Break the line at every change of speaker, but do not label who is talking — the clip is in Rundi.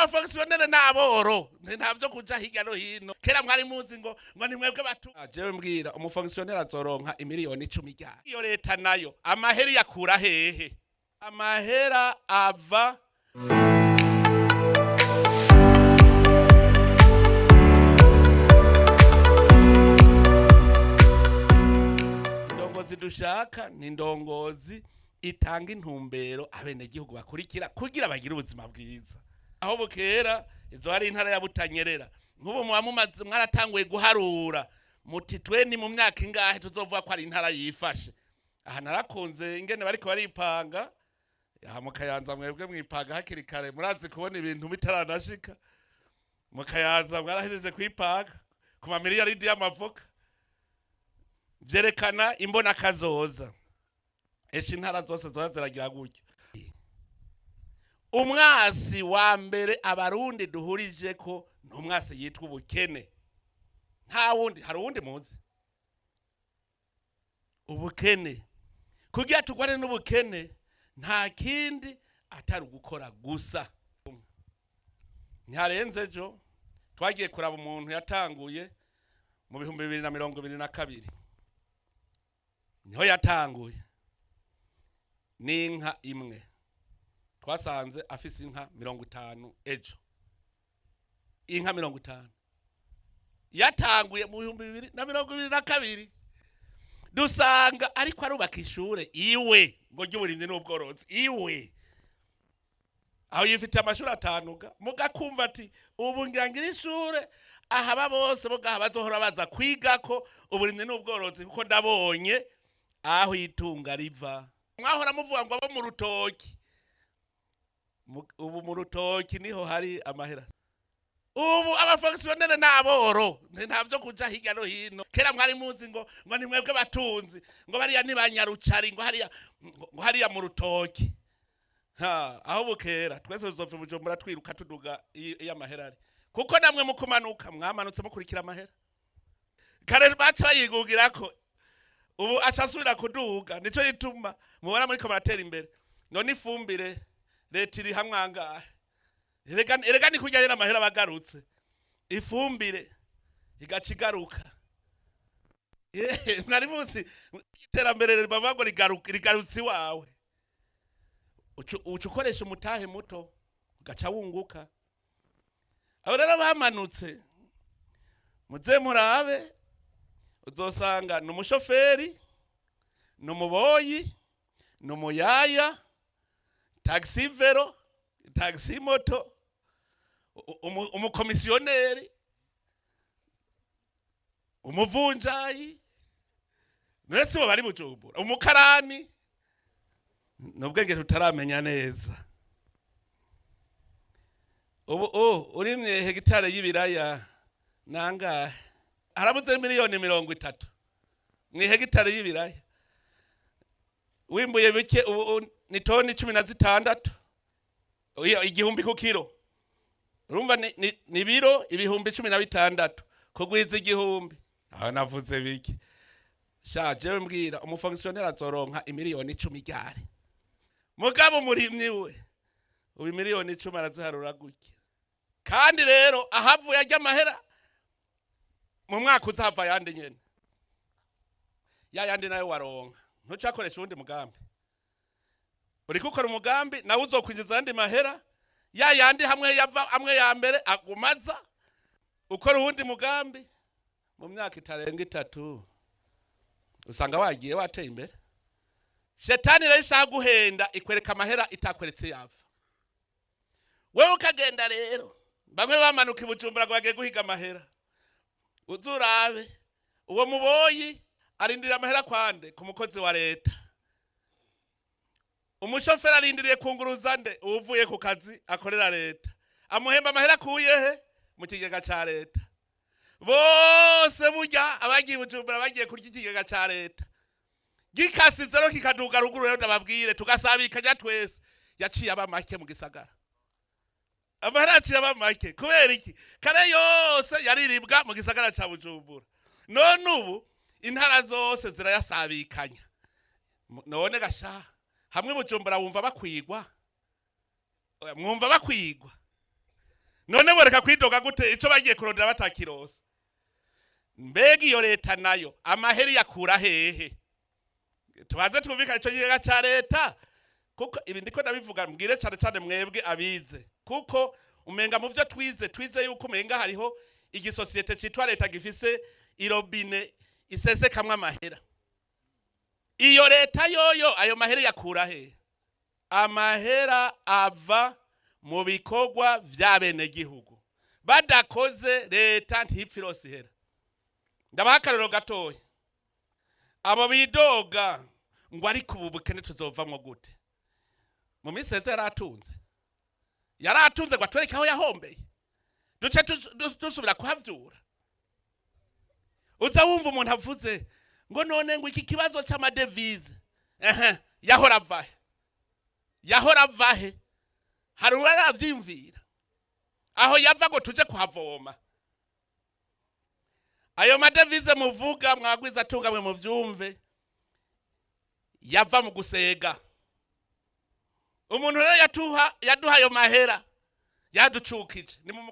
abafonctionnaire n'aboro ntavyo kuja hirya no hino kera mwari muzi ngo ni mwebwe batu jewe mbwira umufonctionnaire azoronka imiliyoni 10 ryari iyo leta nayo amahera yakura hehe amahera ava indongozi dushaka ni indongozi itanga intumbero abene gihugu bakurikira kugira bagire ubuzima bwiza aho bukera izo hari intara ya Butanyerera nk'ubu mumaze mwaratanguye guharura muti tweni mu myaka ingahe tuzovuga ko ari intara yifashe aha narakunze ingene bariko baripanga aha mukayanza mwebwe mwipanga hakiri kare murazi kubona ibintu bitaranashika mukayanza mwarahejeje kwipanga ku mamiliyaridi y'amavoka vyerekana imbona kazoza eshi intara zose ziragira gutyo umwasi wa mbere abarundi duhurije ko n'umwasi yitwa ubukene nta wundi hari uwundi muzi ubukene kugira tugwane n'ubukene nta kindi atari gukora gusa nyarenze jo twagiye kuraba umuntu yatanguye mu 2022 niho yatanguye n'inka imwe twasanze afise inka 50 ejo inka 50 yatanguye mu 2022 dusanga ariko arubaka ishure iwe ngo ry'uburimyi n'ubworozi iwe aho yifite amashuri atanuga mugakumva ati ubu ngirangira ishure ahaba bose bogaha bazohora baza kwigako uburimyi n'ubworozi kuko ndabonye aho itunga riva mwahora muvuga ngo abo mu rutoki ubu mu rutoki niho hari amahera ubu abafonctionnaire n'aboro ntavyo kuja hirya no hino kera mwari muzi ngo ni mwebwe batunzi ngo bariya nibanyarucari ngo hariya mu rutoki aho bukera twese tuzova Bujumbura twiruka tuduga y'amahera ari kuko namwe mukumanuka mwamanutse mukurikira amahera kare baca bayigugirako ubu acasubira kuduga nico yituma mubona muri ko baratera imbere none ifumbire leta iri hamwanga erega ni kujya yera amahera bagarutse ifumbire igacigaruka mwari munsi iterambere bavuga rigarutse wawe ucukoresha umutahe muto ugaca wunguka abo rero bamanutse muze murabe uzosanga n'umushoferi n'umuboyi n'umuyaya taxi vero taxi moto umukomisiyoneri umuvunjayi nese bo bari Bujumbura umukarani nubwenge tutaramenya neza ubu urimye hegitare y'ibiraya nangahe harabuze miliyoni 30 ni hegitare y'ibiraya wimbuye bike ni toni 16 igihumbi ku kilo urumva ni biro ibihumbi 16 kugwiza igihumbi aho navuze biki shaje mbwira umufonctionnaire azoronka imiliyoni 10 ryari mugabo murimyi we ubu miliyoni 10 araziharura gutya kandi rero ahavuye ajya amahera mu mwaka uzava yandi nyene yandi nayo waronka ntucakoresha undi mugambi uri gukora umugambi nawe uzokwinjiza yandi mahera yandi hamwe yava amwe ya mbere agumaza ukora uwundi mugambi mu myaka itarenga 3 usanga wagiye wateye imbere shetani rero ishaka guhenda ikwereka amahera itakweretse yava wewe ukagenda rero bamwe bamanuka Bujumbura ngo bagiye guhiga amahera uzurabe uwo muboyi arindira amahera kwande ku mukozi wa leta umushoferi arindiriye kunguruza nde uvuye ku kazi akorera leta amuhemba amahera kuyehe mu kigega ca leta bose burya abagiye Bujumbura bagiye kurya ikigega ca leta gikasize ro kikaduga ruguru rero ndababwire tugasabikanya twese yaciye abamake mu gisagara amahera yaciye abamake kubera iki kare yose yariribwa mu gisagara ca Bujumbura none ubu intara zose zirayasabikanya none gasha hamwe Bujumbura wumva bakwigwa mwumva bakwigwa none boreka kwidoga gute ico bagiye kurondera batakirose. Mbega iyo leta nayo amaheri yakura hehe? Tubaze twumvika ico gihe ca leta, kuko ibi ndiko ndabivuga mbwire cyane cyane mwebwe abize, kuko umenga mu byo twize yuko umenga hariho igisosiyete citwa leta gifise irobine isesekamwe amahera. Iyo leta yoyo ayo mahera yakura he? Amahera ava mu bikorwa vya bene gihugu. Badakoze leta ntipfirose hera. Ndabaha akarero gatoya. Abo bidoga ngo ariko ubu bukene tuzovamwo gute? Mu miseze yaratunze ngo atwereke aho yahombeye. Duce dusubira kuhavyura. Uza wumva umuntu avuze ngo none ngo iki kibazo cy'amadevize yahora avahe hari uravyimvira aho yava ngo tuje kuhavoma. Ayo madevize muvuga mwagwiza tunga mwe mu vyumve yava mu gusega. Umuntu rero yaduha ayo mahera yaducukije ni mu